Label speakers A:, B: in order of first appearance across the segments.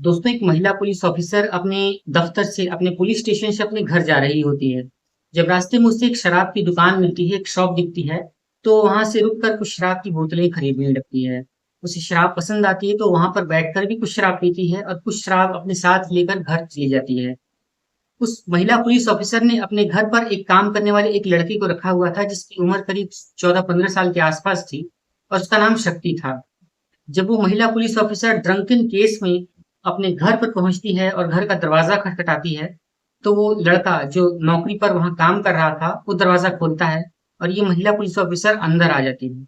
A: दोस्तों, एक महिला पुलिस ऑफिसर अपने दफ्तर से अपने पुलिस स्टेशन से अपने घर जा रही होती है। जब रास्ते में उसे एक शराब की दुकान मिलती है, एक शॉप दिखती है, तो वहां से रुककर कुछ शराब की बोतलें खरीदने लगती है। उसे शराब पसंद आती है, तो वहां पर बैठकर भी कुछ शराब पीती है और कुछ शराब अपने साथ लेकर घर चली जाती है। उस महिला पुलिस ऑफिसर ने अपने घर पर एक काम करने वाले एक लड़के को रखा हुआ था, जिसकी उम्र करीब 14-15 साल के आसपास थी और उसका नाम शक्ति था। जब वो महिला पुलिस ऑफिसर ड्रंकन केस में अपने घर पर पहुंचती है और घर का दरवाजा खटखटाती है, तो वो लड़का जो नौकरी पर वहां काम कर रहा था, वो दरवाजा खोलता है और ये महिला पुलिस ऑफिसर अंदर आ जाती है।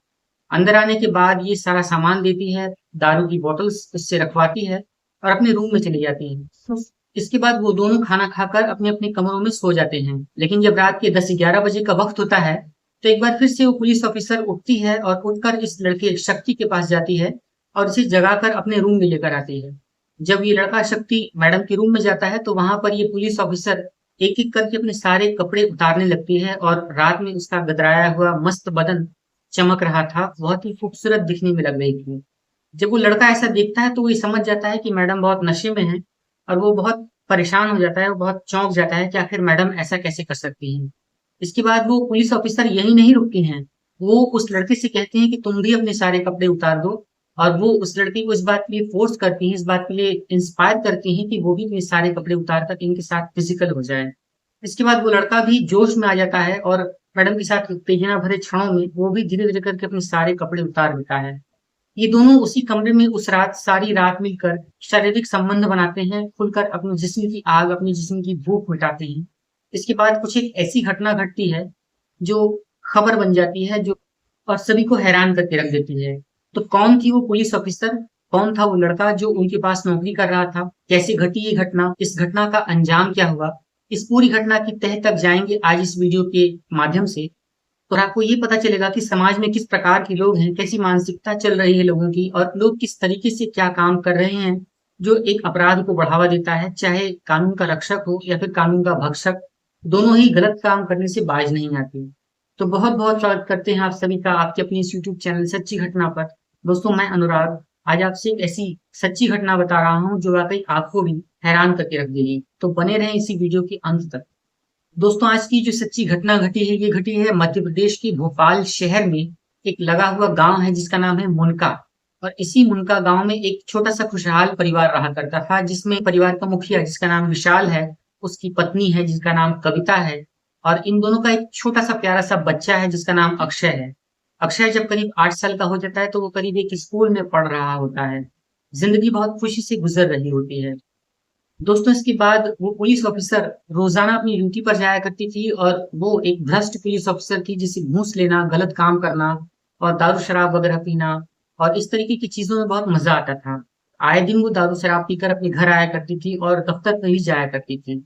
A: अंदर आने के बाद ये सारा सामान देती है, दारू की बोतल्स उससे रखवाती है और अपने रूम में चली जाती है। तो इसके बाद वो दोनों खाना खाकर अपने अपने कमरों में सो जाते हैं। लेकिन जब रात के 10-11 बजे का वक्त होता है, तो एक बार फिर से वो पुलिस ऑफिसर उठती है और उठकर इस लड़के शक्ति के पास जाती है और उसे जगाकर अपने रूम में लेकर आती है। जब ये लड़का शक्ति मैडम के रूम में जाता है, तो वहां पर ये पुलिस ऑफिसर एक एक करके अपने सारे कपड़े उतारने लगती है और रात में उसका गदराया हुआ मस्त बदन चमक रहा था, बहुत ही खूबसूरत दिखने में लग रही थी। जब वो लड़का ऐसा देखता है, तो वो ये समझ जाता है कि मैडम बहुत नशे में हैं और वो बहुत परेशान हो जाता है, वो बहुत चौंक जाता है कि आखिर मैडम ऐसा कैसे कर सकती हैं। इसके बाद वो पुलिस ऑफिसर यही नहीं रुकती हैं, वो उस लड़के से कहती हैं कि तुम भी अपने सारे कपड़े उतार दो और वो उस लड़के को इस बात के लिए फोर्स करती हैं, इस बात के लिए इंस्पायर करती हैं कि वो भी अपने सारे कपड़े उतार कर इनके साथ फिजिकल हो जाए। इसके बाद वो लड़का भी जोश में आ जाता है और मैडम के साथ उत्तेजना भरे क्षणों में वो भी धीरे-धीरे करके अपने सारे कपड़े उतार देता है। ये दोनों उसी कमरे में उस रात सारी रात मिलकर शारीरिक संबंध बनाते हैं, खुलकर अपने जिस्म की आग, अपने जिस्म की भूख मिटाते हैं। इसके बाद कुछ एक ऐसी घटना घटती है, जो खबर बन जाती है, जो और सभी को हैरान करके रख देती है। तो कौन थी वो पुलिस ऑफिसर? कौन था वो लड़का जो उनके पास नौकरी कर रहा था? कैसे घटी ये घटना? इस घटना का अंजाम क्या हुआ? इस पूरी घटना की तह तक जाएँगे आज इस वीडियो के माध्यम से। और आपको ये पता चलेगा कि समाज में किस प्रकार के लोग हैं, कैसी मानसिकता चल रही है लोगों की और लोग किस तरीके से क्या काम कर रहे हैं, जो एक अपराध को बढ़ावा देता है, चाहे कानून का रक्षक हो या फिर कानून का भक्षक, दोनों ही गलत काम करने से बाज नहीं आते। तो बहुत-बहुत स्वागत करते हैं आप सभी का आपके अपने इस यूट्यूब चैनल सच्ची घटना पर। दोस्तों, मैं अनुराग आज आपसे एक ऐसी सच्ची घटना बता रहा हूँ, जो वाक़ई आपको भी हैरान करके रख देगी। तो बने रहें इसी वीडियो के अंत तक। दोस्तों, आज की जो सच्ची घटना घटी है, ये घटी है मध्य प्रदेश के भोपाल शहर में। एक लगा हुआ गांव है जिसका नाम है मुनका। और इसी मुनका गांव में एक छोटा सा खुशहाल परिवार रहा करता था, जिसमें परिवार का मुखिया जिसका नाम विशाल है, उसकी पत्नी है जिसका नाम कविता है और इन दोनों का एक छोटा सा प्यारा सा बच्चा है जिसका नाम अक्षय है। अक्षय जब करीब 8 साल का हो जाता है, तो वो करीब एक स्कूल में पढ़ रहा होता है। जिंदगी बहुत खुशी से गुजर रही होती है। दोस्तों, इसके बाद वो पुलिस ऑफिसर रोजाना अपनी ड्यूटी पर जाया करती थी और वो एक भ्रष्ट पुलिस ऑफिसर थी, जिसे घूस लेना, गलत काम करना और दारू शराब वगैरह पीना और इस तरीके की चीजों में बहुत मजा आता था। आए दिन वो दारू शराब पीकर अपने घर आया करती थी और दफ्तर में भी जाया करती थी।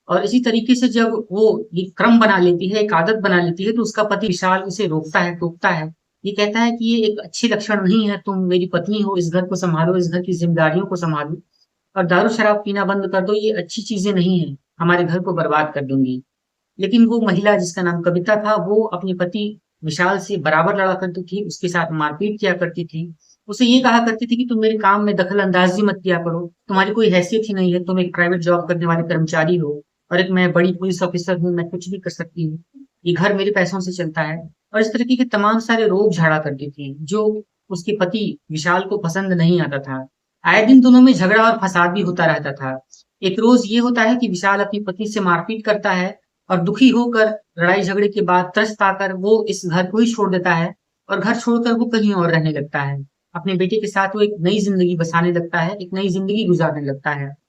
A: और इसी तरीके से जब वो ये क्रम बना लेती है, एक आदत बना लेती है, तो उसका पति विशाल उसे रोकता है, टोकता है। ये कहता है कि ये एक अच्छी लक्षण नहीं है, तुम मेरी पत्नी हो, इस घर को संभालो, इस घर की जिम्मेदारियों को संभालो और दारू शराब पीना बंद कर दो, ये अच्छी चीजें नहीं है, हमारे घर को बर्बाद कर देंगी। लेकिन वो महिला जिसका नाम कविता था, वो अपने पति विशाल से बराबर लड़ा करती थी, उसके साथ मारपीट किया करती थी। उसे ये कहा करती थी कि तुम मेरे काम में दखल अंदाजी मत किया करो, तुम्हारी कोई हैसियत ही नहीं है, तुम एक प्राइवेट जॉब करने वाले कर्मचारी हो और एक मैं बड़ी पुलिस ऑफिसर हूँ, मैं कुछ भी कर सकती हूँ, ये घर मेरे पैसों से चलता है। और इस तरीके के तमाम सारे रोब झाड़ा करती थी, जो उसके पति विशाल को पसंद नहीं आता था। आए दिन दोनों में झगड़ा और फसाद भी होता रहता था। एक रोज ये होता है कि विशाल अपनी पत्नी से मारपीट करता है और दुखी होकर लड़ाई झगड़े के बाद त्रस्त आकर वो इस घर को ही छोड़ देता है और घर छोड़कर वो कहीं और रहने लगता है। अपने बेटे के साथ वो एक नई जिंदगी बसाने लगता है, एक नई जिंदगी गुजारने लगता है।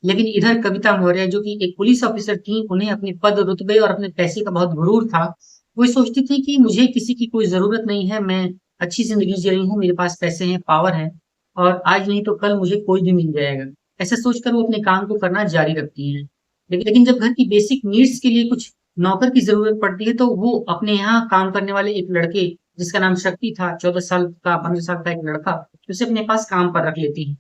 A: लेकिन इधर कविता मौर्य जो कि एक पुलिस ऑफिसर थी, उन्हें अपने पद रुतबे और अपने पैसे का बहुत गुरूर था। वो ये सोचती थी कि मुझे किसी की कोई जरूरत नहीं है, मैं अच्छी जिंदगी जी रही हूँ, मेरे पास पैसे हैं, पावर है और आज नहीं तो कल मुझे कोई भी मिल जाएगा। ऐसा सोचकर वो अपने काम को करना जारी रखती हैं। लेकिन जब घर की बेसिक नीड्स के लिए कुछ नौकर की जरूरत पड़ती है, तो वो अपने यहाँ काम करने वाले एक लड़के जिसका नाम शक्ति था, 14 साल का, 15 साल का एक लड़का, उसे अपने पास काम पर रख लेती है।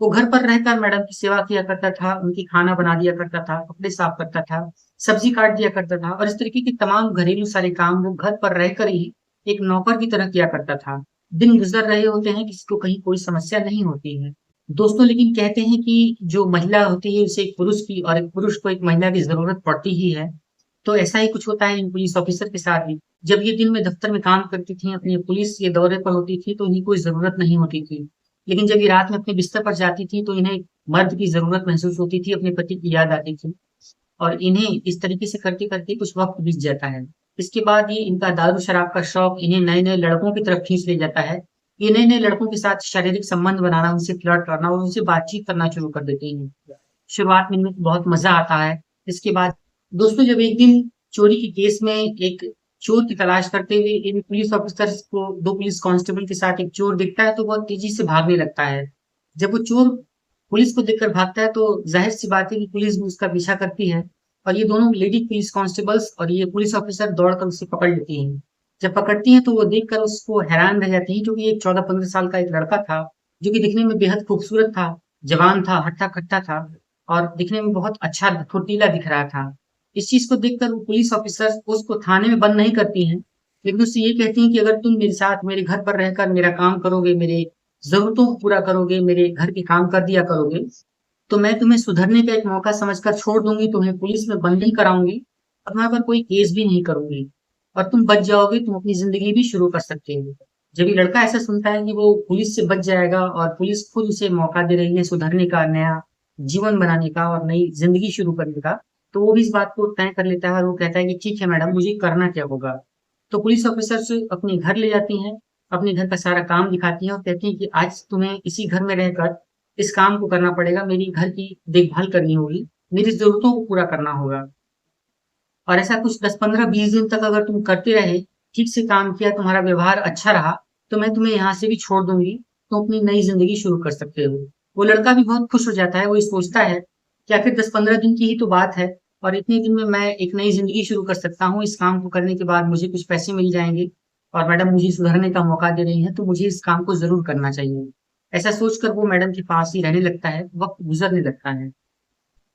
A: वो घर पर रहकर मैडम की सेवा किया करता था, उनकी खाना बना दिया करता था, कपड़े साफ करता था, सब्जी काट दिया करता था और इस तरीके के तमाम घरेलू सारे काम वो घर पर रहकर ही एक नौकर की तरह किया करता था। दिन गुजर रहे होते हैं, किसी को कहीं कोई समस्या नहीं होती है। दोस्तों लेकिन कहते हैं कि जो महिला होती है उसे एक पुरुष की और एक पुरुष को एक महिला की ज़रूरत पड़ती ही है। तो ऐसा ही कुछ होता है इन पुलिस ऑफ़िसर के साथ भी। जब ये दिन में दफ़्तर में काम करती थीं, अपने पुलिस के दौरे पर होती थीं, तो इन्हें कोई ज़रूरत नहीं होती थी। लेकिन जब ये रात में अपने बिस्तर पर जाती थीं, तो इन्हें मर्द की ज़रूरत महसूस होती थी, अपने पति की याद आती थी और इन्हें इस तरीके से करते-करते कुछ वक़्त बीत जाता है। इसके बाद ये इनका दारू-शराब का शौक इन्हें नए-नए लड़कों की तरफ खींच ले जाता है। ये नए-नए लड़कों के साथ शारीरिक संबंध बनाना, उनसे फ्लर्ट करना और उनसे बातचीत करना शुरू कर देते हैं। शुरुआत में इनमें बहुत मज़ा आता है। इसके बाद दोस्तों जब एक दिन चोरी के केस में एक चोर की तलाश करते हुए इन पुलिस ऑफिसर्स को 2 पुलिस कांस्टेबल के साथ एक चोर दिखता है तो बहुत तेज़ी से भागने लगता है। जब वो चोर पुलिस को देखकर भागता है तो ज़ाहिर-सी बात है कि पुलिस भी उसका पीछा करती है और ये दोनों लेडी पुलिस कांस्टेबल्स और ये पुलिस ऑफिसर दौड़कर उसे पकड़ लेती हैं। जब पकड़ती हैं तो वो देखकर उसको हैरान रह जाती हैं क्योंकि एक 14-15 साल का एक लड़का था, जो कि दिखने में बेहद खूबसूरत था, जवान था, हट्टा-कट्टा था और दिखने में बहुत अच्छा फुर्तीला दिख रहा था। इस चीज़ को देखकर वो पुलिस ऑफिसर्स उसको थाने में बंद नहीं करती हैं, लेकिन उससे ये कहती हैं कि अगर तुम मेरे साथ मेरे घर पर रहकर मेरा काम करोगे, मेरे ज़रूरतों को पूरा करोगे, मेरे घर के काम कर दिया करोगे, तो मैं तुम्हें सुधरने का एक मौका समझकर छोड़ दूँगी, तुम्हें पुलिस में बंद नहीं कराऊँगी और तुम्हारे पर कोई केस भी नहीं करूँगी और तुम बच जाओगे, तुम अपनी ज़िंदगी भी शुरू कर सकते हो। जब ये लड़का ऐसा सुनता है कि वो पुलिस से बच जाएगा और पुलिस खुद उसे मौका दे रही है सुधरने का, नया जीवन बनाने का और नई ज़िंदगी शुरू करने का, तो वो भी इस बात को तय कर लेता है और वो कहता है कि ठीक है मैडम, मुझे करना क्या होगा? तो पुलिस ऑफिसर्स अपने घर ले जाती हैं, अपने घर का सारा काम दिखाती हैं और कहती हैं कि आज तुम्हें इसी घर में रहकर इस काम को करना पड़ेगा, मेरी घर की देखभाल करनी होगी, मेरी ज़रूरतों को पूरा करना होगा। और ऐसा कुछ 10, 15, 20 दिन तक अगर तुम करते रहे, ठीक से काम किया, तुम्हारा व्यवहार अच्छा रहा, तो मैं तुम्हें यहाँ से भी छोड़ दूँगी, तुम अपनी नई ज़िंदगी शुरू कर सकते हो। वो लड़का भी बहुत खुश हो जाता है, वो ये सोचता है कि आखिर 10-15 दिन की ही तो बात है और इतने दिन में मैं एक नई ज़िंदगी शुरू कर सकता हूँ। इस काम को करने के बाद मुझे कुछ पैसे मिल जाएँगे और मैडम मुझे सुधरने का मौका दे रही हैं, तो मुझे इस काम को ज़रूर करना चाहिए। ऐसा सोचकर वो मैडम के पास ही रहने लगता है, वक़्त गुज़रने लगता है।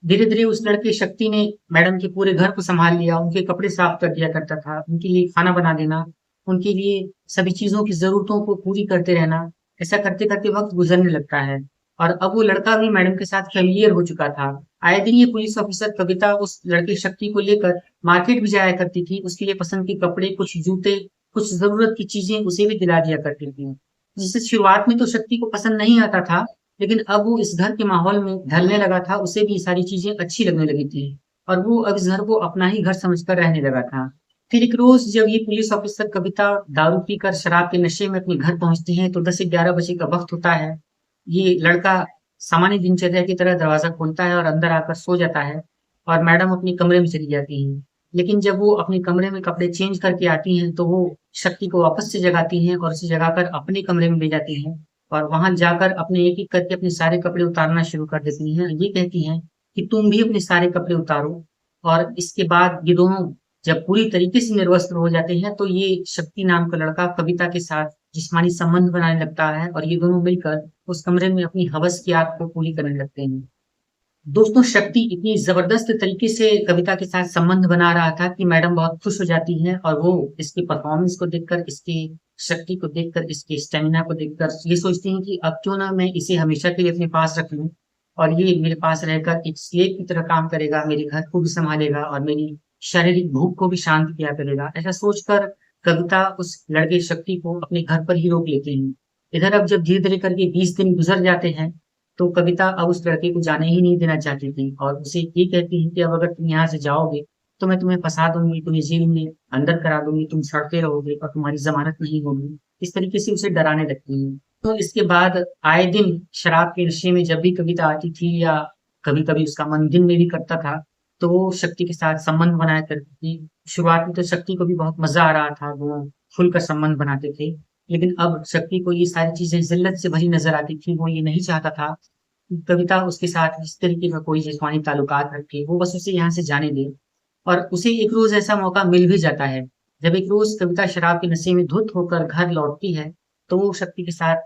A: धीरे-धीरे उस लड़के शक्ति ने मैडम के पूरे घर को सँभाल लिया, उनके कपड़े साफ कर दिया करता था, उनके लिए खाना बना देना, उनके लिए सभी चीज़ों की ज़रूरतों को पूरी करते रहना। ऐसा करते-करते वक़्त गुज़रने लगता है और अब वो लड़का भी मैडम के साथ फ़ैमिलियर हो चुका था। आए दिन ये पुलिस ऑफ़िसर कविता उस लड़के शक्ति को लेकर मार्केट भी जाया करती थी, उसके लिए पसंद के कपड़े, कुछ जूते, कुछ ज़रूरत की चीज़ें उसे भी दिला दिया करती थी। जिसे शुरुआत में तो शक्ति को पसंद नहीं आता था, लेकिन अब वो इस घर के माहौल में ढलने लगा था, उसे भी ये सारी चीज़ें अच्छी लगने लगी थी और वो अब इस घर को अपना ही घर समझकर रहने लगा था। फिर एक रोज़ जब ये पुलिस ऑफ़िसर कविता दारू पीकर शराब के नशे में अपने घर पहुँचती हैं, तो 10 से 11 बजे का वक़्त होता है। ये लड़का सामान्य दिनचर्या की तरह दरवाज़ा खोलता है और अंदर आकर सो जाता है और मैडम अपने कमरे में चली जाती हैं। लेकिन जब वो अपने कमरे में कपड़े चेंज करके आती हैं, तो वो शक्ति को वापस से जगाती हैं और उसे जगाकर अपने कमरे में ले जाती हैं और वहाँ जाकर अपने एक-एक करके अपने सारे कपड़े उतारना शुरू कर देती हैं। ये कहती हैं कि तुम भी अपने सारे कपड़े उतारो और इसके बाद ये दोनों जब पूरी तरीके से निर्वस्त्र हो जाते हैं, तो ये शक्ति नाम का लड़का कविता के साथ जिस्मानी संबंध बनाने लगता है और ये दोनों मिलकर उस कमरे में अपनी हवस की आग को पूरी करने लगते हैं। दोस्तों शक्ति इतनी ज़बरदस्त तरीके से कविता के साथ संबंध बना रहा था कि मैडम बहुत खुश हो जाती हैं और वो इसके परफ़ॉर्मेंस को देखकर, इसकी शक्ति को देखकर, इसके स्टैमिना को देखकर ये सोचती हैं कि अब क्यों ना मैं इसे हमेशा के लिए अपने पास रख लूँ और ये मेरे पास रहकर एक स्लेव की तरह काम करेगा, मेरे घर को भी सँभालेगा और मेरी शारीरिक भूख को भी शांत किया करेगा। ऐसा सोचकर कविता उस लड़के शक्ति को अपने घर पर ही रोक लेती हैं। इधर अब जब धीरे-धीरे करके 20 दिन गुज़र जाते हैं, तो कविता अब उस लड़के को जाने ही नहीं देना चाहती थी और उसे ये कहती है कि अब अगर तुम यहाँ से जाओगे, तो मैं तुम्हें फँसा दूँगी, तुम्हें जेल में अंदर करा दूँगी, तुम सड़ते रहोगे और तुम्हारी ज़मानत नहीं होगी। इस तरीके से उसे डराने लगती हैं। तो इसके बाद आए दिन शराब के नशे में जब भी कविता आती थी या कभी-कभी उसका मन दिन में भी करता था, तो वो शक्ति के साथ संबंध बनाया करती थी। शुरुआत में तो शक्ति को भी बहुत मज़ा आ रहा था, वो खुलकर संबंध बनाते थे। लेकिन अब शक्ति को ये सारी चीज़ें ज़िल्लत से भरी नज़र आती थी, वो ये नहीं चाहता था कविता उसके साथ इस तरीके का कोई जिस्मानी ताल्लुकात रखे, वो बस उसे यहाँ से जाने दे। और उसे एक रोज़ ऐसा मौका मिल भी जाता है। जब एक रोज़ कविता शराब के नशे में धुत होकर घर लौटती है, तो वो शक्ति के साथ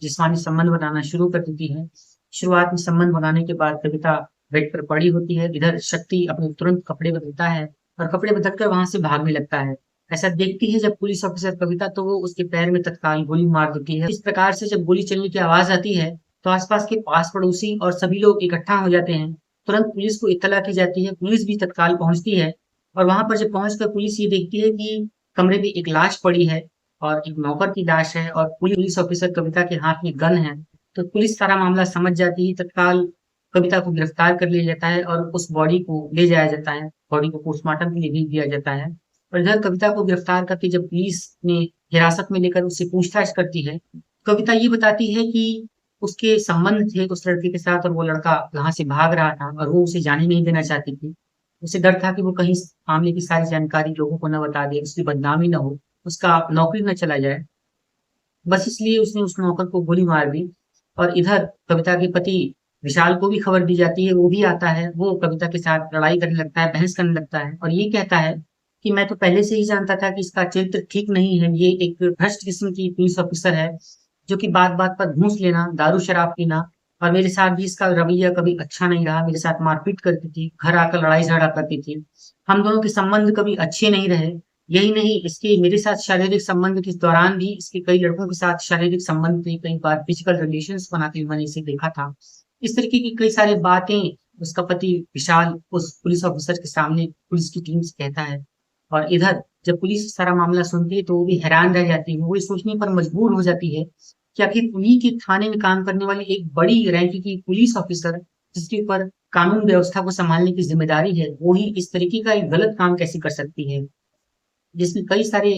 A: जिस्मानी संबंध बनाना शुरू कर देती है। शुरुआत में संबंध बनाने के बाद कविता बेड पर पड़ी होती है, इधर शक्ति अपने तुरंत कपड़े बदलता है और कपड़े बदलकर वहाँ से भागने लगता है। ऐसा देखती है जब पुलिस ऑफिसर कविता तो वो उसके पैर में तत्काल गोली मार देती है। इस प्रकार से जब गोली चलने की आवाज़ आती है, तो आसपास के पास पड़ोसी और सभी लोग इकट्ठा हो जाते हैं। तुरंत पुलिस को इत्तला की जाती है, पुलिस भी तत्काल पहुंचती है और वहां पर जब पहुंचकर पुलिस ये देखती है कि कमरे में एक लाश पड़ी है और एक नौकर की लाश है और पुलिस ऑफिसर कविता के हाथ में गन है। तो पुलिस सारा मामला समझ जाती है, तत्काल कविता को गिरफ्तार कर लिया जाता है और उस बॉडी को ले जाया जाता है, बॉडी को पोस्टमार्टम के लिए भेज दिया जाता है। और इधर कविता को गिरफ्तार करके जब पुलिस ने हिरासत में लेकर उससे पूछताछ करती है, कविता ये बताती है कि उसके संबंध थे उस लड़के के साथ और वो लड़का यहाँ से भाग रहा था और वो उसे जाने नहीं देना चाहती थी। उसे डर था कि वो कहीं इस मामले की सारी जानकारी लोगों को न बता दे, उसकी बदनामी न हो, उसका नौकरी न चला जाए। बस इसलिए उसने उस नौकर को गोली मार दी। और इधर कविता के पति विशाल को भी खबर दी जाती है, वो भी आता है, वो कविता के साथ लड़ाई करने लगता है, बहस करने लगता है और ये कहता है कि मैं तो पहले से ही जानता था कि इसका चरित्र ठीक नहीं है, ये एक भ्रष्ट किस्म की पुलिस ऑफिसर है, जो कि बात-बात पर घूस लेना, दारू शराब पीना और मेरे साथ भी इसका रवैया कभी अच्छा नहीं रहा, मेरे साथ मारपीट करती थी, घर आकर लड़ाई झगड़ा करती थी। हम दोनों के संबंध कभी अच्छे नहीं रहे। यही नहीं, इसके मेरे साथ शारीरिक संबंध के दौरान भी इसके कई लड़कों के साथ शारीरिक संबंध थे, कई बार फिजिकल रिलेशंस बनाते हुए मैंने इसे देखा था। इस तरीके की कई सारी बातें उसका पति विशाल उस पुलिस ऑफिसर के सामने पुलिस की टीम से कहता है। और इधर जब पुलिस सारा मामला सुनती है तो वो भी हैरान रह जाती है, वो ये सोचने पर मजबूर हो जाती है कि आखिर उन्हीं के थाने में काम करने वाली एक बड़ी रैंक की पुलिस ऑफिसर, जिसके ऊपर कानून व्यवस्था को संभालने की जिम्मेदारी है, वो ही इस तरीके का एक गलत काम कैसे कर सकती है, जिसमें कई सारे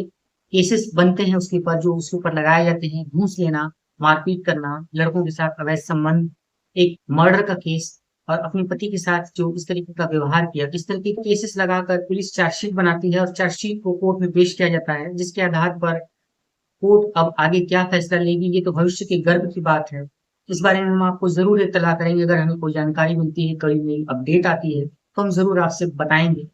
A: केसेस बनते हैं उसके ऊपर, जो उसके ऊपर लगाए जाते हैं, घूस लेना, मारपीट करना, लड़कों के साथ अवैध संबंध, एक मर्डर का केस और अपने पति के साथ जो इस तरीके का व्यवहार किया, इस तरह के केसेस लगाकर पुलिस चार्जशीट बनाती है और चार्जशीट को कोर्ट में पेश किया जाता है, जिसके आधार पर कोर्ट अब आगे क्या फैसला लेगी, ये तो भविष्य के गर्व की बात है। इस बारे में हम आपको ज़रूर इत्तला करेंगे, अगर हमें कोई जानकारी मिलती है, कोई नई अपडेट आती है, तो हम ज़रूर आपसे बताएँगे।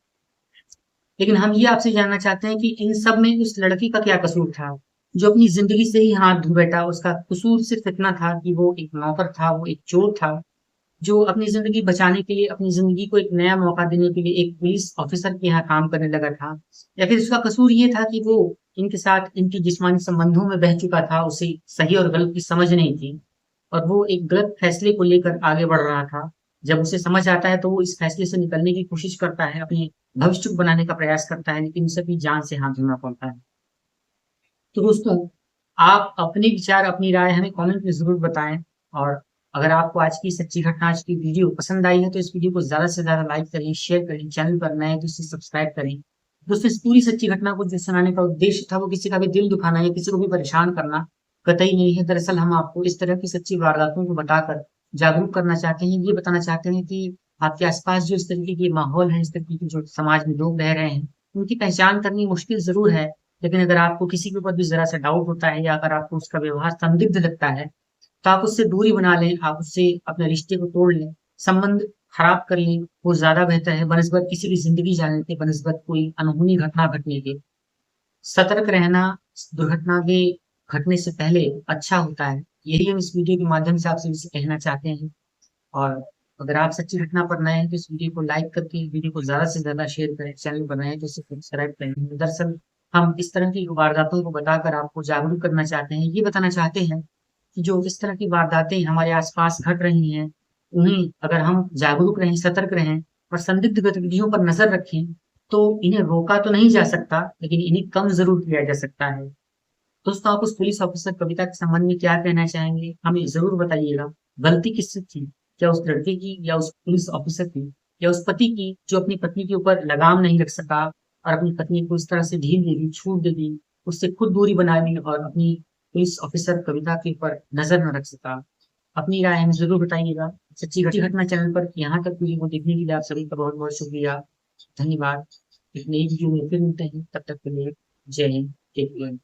A: लेकिन हम ये आपसे जानना चाहते हैं कि इन सब में उस लड़की का क्या कसूर था, जो अपनी ज़िंदगी से ही हाथ धो बैठा। उसका कसूर सिर्फ़ इतना था कि वो एक नौकर था, वो एक चोर था, जो अपनी ज़िंदगी बचाने के लिए, अपनी ज़िंदगी को एक नया मौका देने के लिए एक पुलिस ऑफ़िसर के यहाँ काम करने लगा था। या फिर उसका कसूर ये था कि वो इनके साथ इनकी जिस्मानी संबंधों में बह चुका था, उसे सही और गलत की समझ नहीं थी और वो एक गलत फैसले को लेकर आगे बढ़ रहा था। जब उसे समझ आता है तो वो इस फैसले से निकलने की कोशिश करता है, अपने भविष्य को बनाने का प्रयास करता है, लेकिन उसे अपनी जान से हाथ धोना पड़ता है। तो दोस्तों, आप अपने विचार, अपनी राय हमें कमेंट में ज़रूर बताएँ और अगर आपको आज की सच्ची घटना, आज की वीडियो पसंद आई है, तो इस वीडियो को ज़्यादा से ज़्यादा लाइक करें, शेयर करें, चैनल पर नए हैं तो इसे सब्सक्राइब करें। दोस्तों, इस पूरी सच्ची घटना को जो सुनाने का उद्देश्य था, वो किसी का भी दिल दुखाना या किसी को भी परेशान करना कतई नहीं है। दरअसल हम आपको इस तरह की सच्ची वारदातों को बताकर जागरूक करना चाहते हैं, ये बताना चाहते हैं कि आपके आस-पास जो इस तरीके के माहौल है, इस तरीके के जो समाज में लोग रह रहे हैं, उनकी पहचान करनी मुश्किल ज़रूर है। लेकिन अगर आपको किसी के ऊपर भी ज़रा-सा डाउट होता है या अगर आपको उसका व्यवहार संदिग्ध लगता है, तो आप उससे दूरी बना लें, आप उससे अपने रिश्ते को तोड़ लें, संबंध खराब कर लें, वो ज़्यादा बेहतर है बनिस्बत किसी की ज़िंदगी जाने के, बनिस्बत कोई अनहोनी घटना घटने के। सतर्क रहना दुर्घटना के घटने से पहले अच्छा होता है। यही हम इस वीडियो के माध्यम से आपसे इसे कहना चाहते हैं और अगर आप सच्ची घटना पर नए हैं, तो इस वीडियो को लाइक करके वीडियो को ज़्यादा से ज़्यादा शेयर करें, चैनल पर नए हैं तो इसे सब्सक्राइब करें। दरअसल हम इस तरह की वारदातों को बताकर आपको जागरूक करना चाहते हैं, ये बताना चाहते हैं कि जो इस तरह की वारदातें हमारे आस-पास घट रही हैं, उन्हें अगर हम जागरूक रहें, सतर्क रहें और संदिग्ध गतिविधियों पर नज़र रखें, तो इन्हें रोका तो नहीं जा सकता, लेकिन इन्हें कम ज़रूर किया जा सकता है। दोस्तों, आप उस पुलिस ऑफिसर कविता के संबंध में क्या कहना चाहेंगे? हमें ज़रूर बताइएगा। गलती किससे थी? क्या उस लड़के की या उस पुलिस ऑफिसर की या उस पति की जो अपनी पत्नी के ऊपर लगाम नहीं रख सका और अपनी पत्नी को इस तरह से ढील दे दी, छूट दे दी, उससे खुद दूरी बना ली और अपनी पुलिस ऑफिसर कविता के ऊपर नज़र न रख सका? अपनी राय हमें ज़रूर बताइएगा। सच्ची घटना चैनल पर यहाँ तक वीडियो को देखने के लिए आप सभी का बहुत-बहुत शुक्रिया। धन्यवाद। एक नई वीडियो में फिर मिलते हैं, तब तक के लिए जय हिंद, टेक केयर।